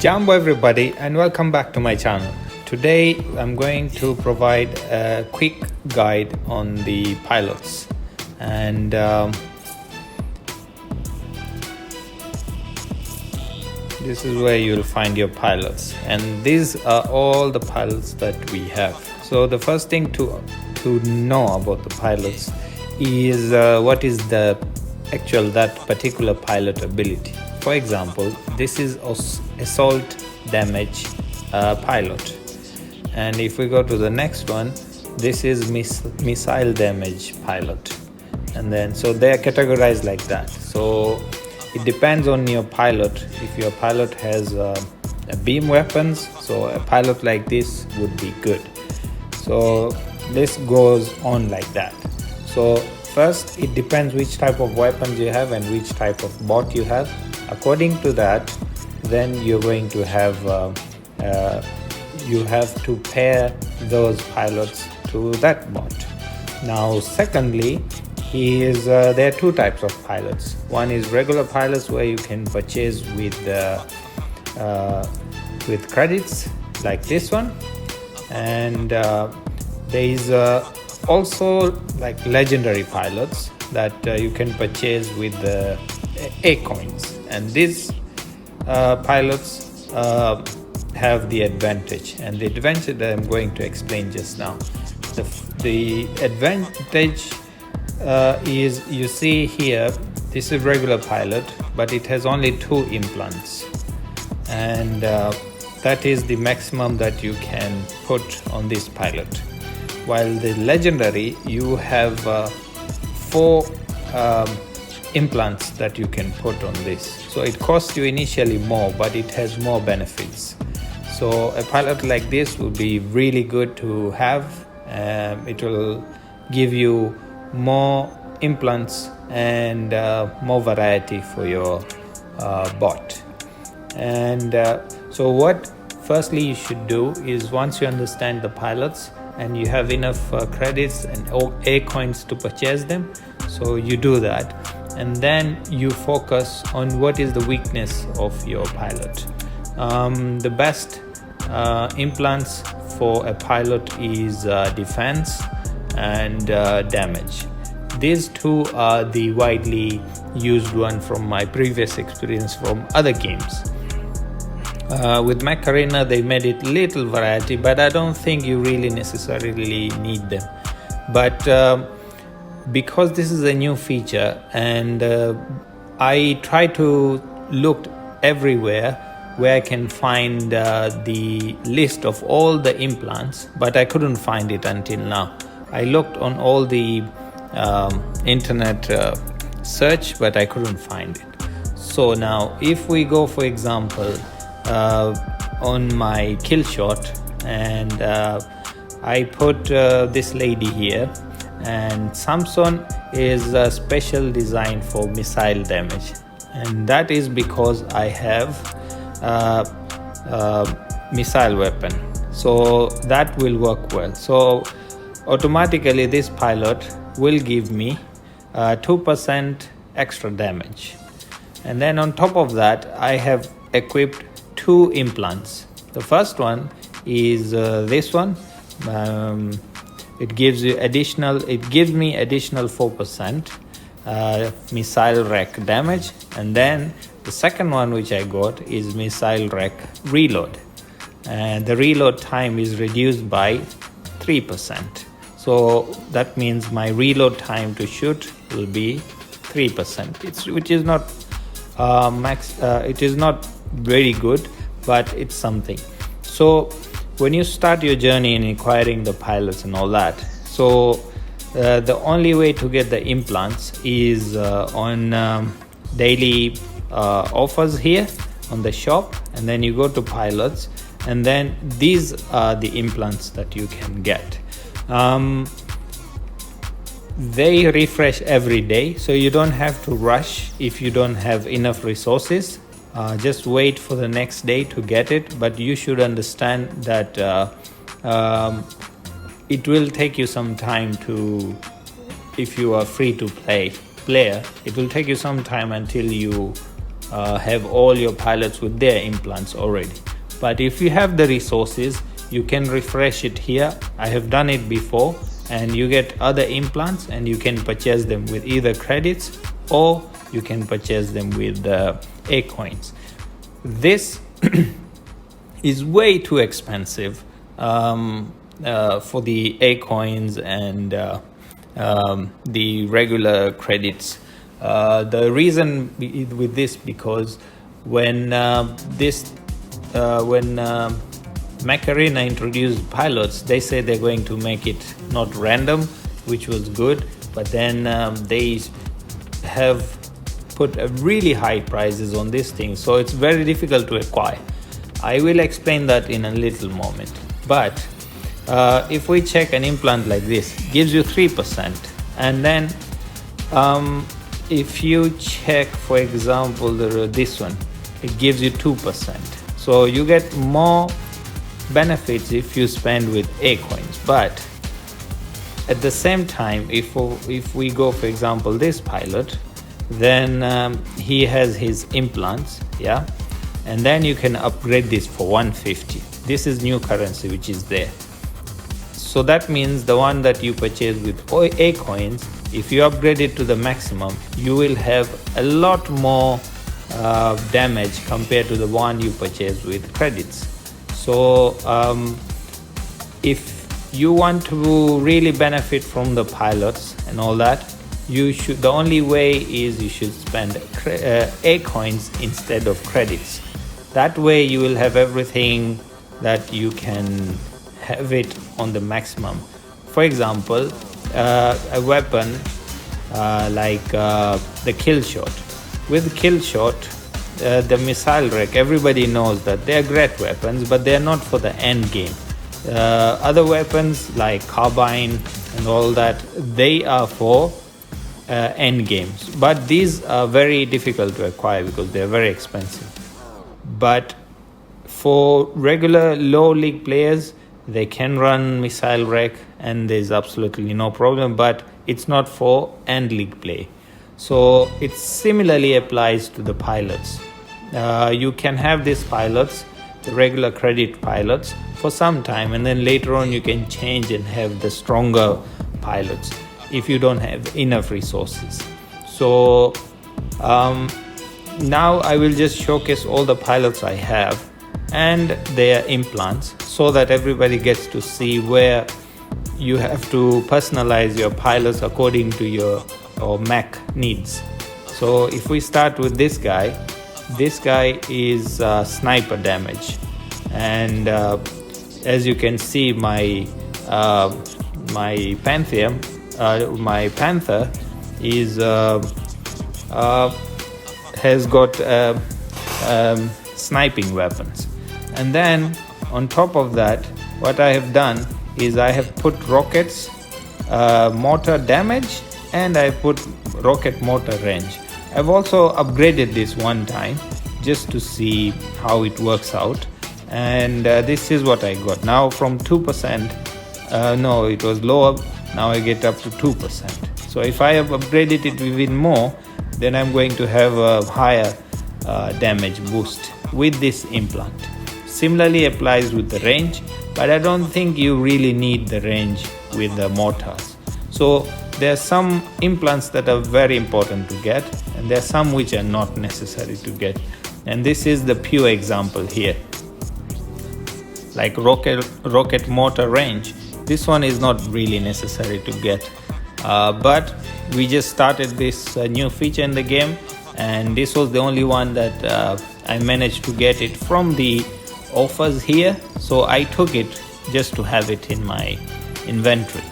Jambo everybody and welcome back to my channel. Today I'm going to provide a quick guide on the pilots and this is where you'll find your pilots, and these are all the pilots that we have. So the first thing to know about the pilots is what is the actual that particular pilot ability. For example, this is assault damage pilot, and if we go to the next one, this is missile damage pilot, and then so they are categorized like that. So it depends on your pilot. If your pilot has a beam weapons, so a pilot like this would be good. So this goes on like that. So first, it depends which type of weapons you have and which type of bot you have. According to that, then you're going to have you have to pair those pilots to that bot. Now secondly is there are two types of pilots. One is regular pilots, where you can purchase with credits like this one, and there is also like legendary pilots that you can purchase with the A coins, and these pilots have the advantage, and the advantage that I'm going to explain just now. The advantage is, you see here, this is regular pilot, but it has only 2 implants, and that is the maximum that you can put on this pilot. While the legendary, you have 4 implants that you can put on this. So it costs you initially more, but it has more benefits. So a pilot like this would be really good to have. It will give you more implants and more variety for your bot. And so what firstly you should do is, once you understand the pilots and you have enough credits and A coins to purchase them, so you do that, and then you focus on what is the weakness of your pilot. The best implants for a pilot is defense and damage. These two are the widely used one from my previous experience from other games. With Mech Arena, they made it little variety, but I don't think you really necessarily need them. But because this is a new feature, and I try to look everywhere where I can find the list of all the implants, but I couldn't find it until now. I looked on all the internet search, but I couldn't find it. So now if we go, for example, on my kill shot, and I put this lady here, and Samson is a special design for missile damage, and that is because I have missile weapon, so that will work well. So automatically this pilot will give me 2% extra damage, and then on top of that I have equipped 2 implants. The first one is this one. It gives me additional 4% missile wreck damage, and then the second one which I got is missile wreck reload, and the reload time is reduced by 3%. So that means my reload time to shoot will be 3%. Which is not it is not very good, but it's something. So when you start your journey in acquiring the pilots and all that, so the only way to get the implants is on daily offers here on the shop, and then you go to pilots, and then these are the implants that you can get. They refresh every day, so you don't have to rush if you don't have enough resources. Just wait for the next day to get it, but you should understand that it will take you some time to, if you are free to player, it will take you some time until you have all your pilots with their implants already. But if you have the resources, you can refresh it here. I have done it before, and you get other implants, and you can purchase them with either credits or you can purchase them with A coins. This is way too expensive for the A coins and the regular credits. The reason with this, because when Mech Arena introduced pilots, they said they're going to make it not random, which was good, but then they have put really high prices on this thing, so it's very difficult to acquire. I will explain that in a little moment. But if we check an implant like this, it gives you 3%, and then if you check, for example, this one, it gives you 2%. So you get more benefits if you spend with A coins. But at the same time, if we go, for example, this pilot, then he has his implants, yeah, and then you can upgrade this for 150. This is new currency which is there. So that means the one that you purchase with A coins, if you upgrade it to the maximum, you will have a lot more damage compared to the one you purchase with credits. So if you want to really benefit from the pilots and all that, the only way is you should spend A coins instead of credits. That way you will have everything that you can have it on the maximum. For example, a weapon like the kill shot. With kill shot, the missile rack, everybody knows that they are great weapons, but they are not for the end game. Other weapons like carbine and all that, they are for end games, but these are very difficult to acquire because they are very expensive. But for regular low league players, they can run missile rack and there's absolutely no problem, but it's not for end league play. So it similarly applies to the pilots. You can have these pilots, the regular credit pilots, for some time, and then later on you can change and have the stronger pilots if you don't have enough resources. So now I will just showcase all the pilots I have and their implants so that everybody gets to see where you have to personalize your pilots according to your Mech needs. So if we start with this guy is sniper damage, and as you can see, my Panther is has got sniping weapons. And then on top of that, what I have done is I have put rockets, mortar damage, and I put rocket mortar range. I've also upgraded this one time just to see how it works out, and this is what I got now. From 2%, no, it was lower, now I get up to 2%. So if I have upgraded it even more, then I'm going to have a higher damage boost with this implant. Similarly applies with the range, but I don't think you really need the range with the mortars. So there are some implants that are very important to get, and there are some which are not necessary to get. And this is the pure example here. Like rocket mortar range, this one is not really necessary to get. But we just started this new feature in the game, and this was the only one that I managed to get it from the offers here, so I took it just to have it in my inventory.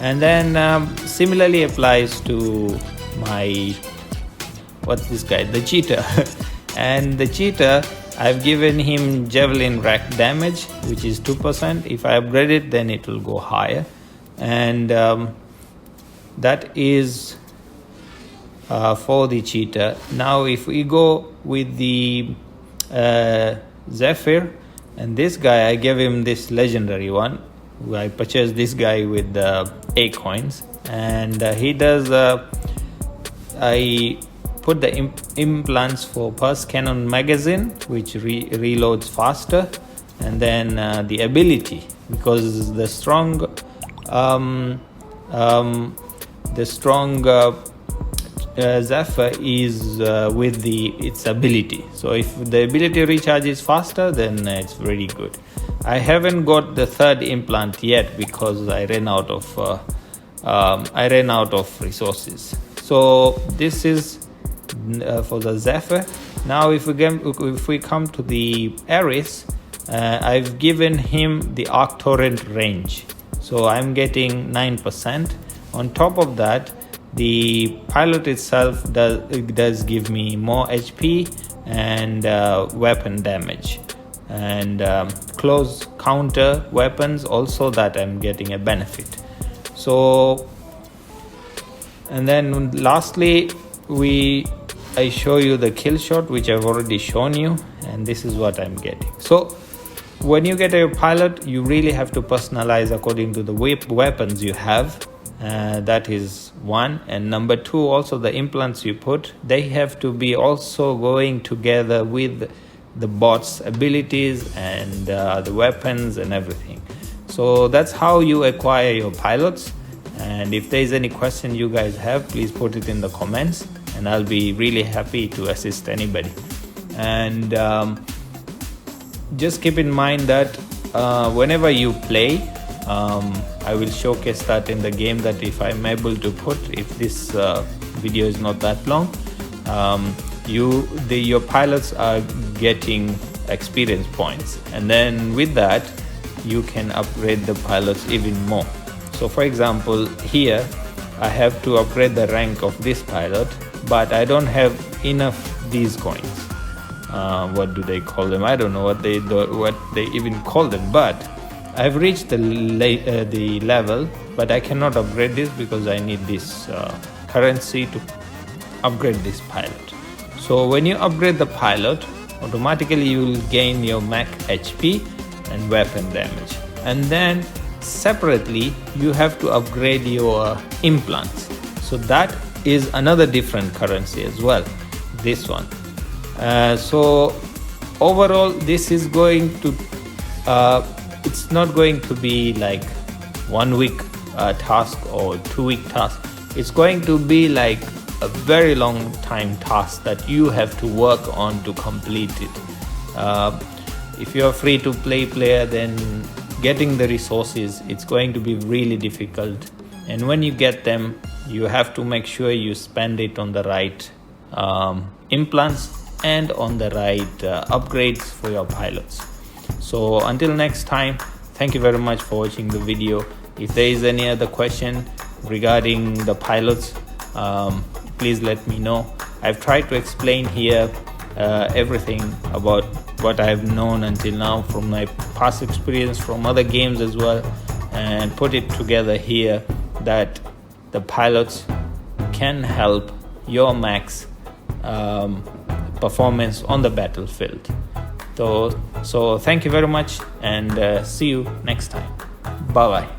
And then similarly applies to my, what's this guy, the cheetah. And the cheetah, I've given him javelin rack damage, which is 2%. If I upgrade it, then it will go higher. And that is for the cheetah. Now if we go with the Zephyr, and this guy, I gave him this legendary one. I purchased this guy with the A coins, and he does, I put the implants for pulse cannon magazine, which reloads faster, and then the ability, because the strong Zephyr is with its ability. So if the ability recharges faster, then it's very good. I haven't got the third implant yet because I ran out of resources. So this is for the Zephyr. Now if we come to the Ares, I've given him the arc torrent range, so I'm getting 9%. On top of that, the pilot itself does give me more HP and weapon damage, and close counter weapons also, that I'm getting a benefit. So, and then lastly I show you the kill shot, which I've already shown you, and this is what I'm getting. So when you get a pilot, you really have to personalize according to the weapons you have. That is one. And number two, also the implants you put, they have to be also going together with the bot's abilities and the weapons and everything. So that's how you acquire your pilots. And if there's any question you guys have, please put it in the comments, and I'll be really happy to assist anybody. And just keep in mind that whenever you play, I will showcase that in the game, that if I'm able to put, if this video is not that long, your pilots are getting experience points, and then with that you can upgrade the pilots even more. So for example, here I have to upgrade the rank of this pilot, but I don't have enough these coins. What do they call them? I don't know what they even call them, but I've reached the level, but I cannot upgrade this because I need this currency to upgrade this pilot. So when you upgrade the pilot, automatically you will gain your Mech HP and weapon damage. And then separately you have to upgrade your implants. So that is another different currency as well, this one. So overall, this is going to it's not going to be like 1 week task or 2 week task. It's going to be like a very long time task that you have to work on to complete it. If you're free to play player, then getting the resources, it's going to be really difficult. And when you get them, you have to make sure you spend it on the right implants and on the right upgrades for your pilots. So until next time, thank you very much for watching the video. If there is any other question regarding the pilots, please let me know. I've tried to explain here everything about what I've known until now from my past experience from other games as well, and put it together here that the pilots can help your mech's performance on the battlefield. So thank you very much, and see you next time. Bye bye.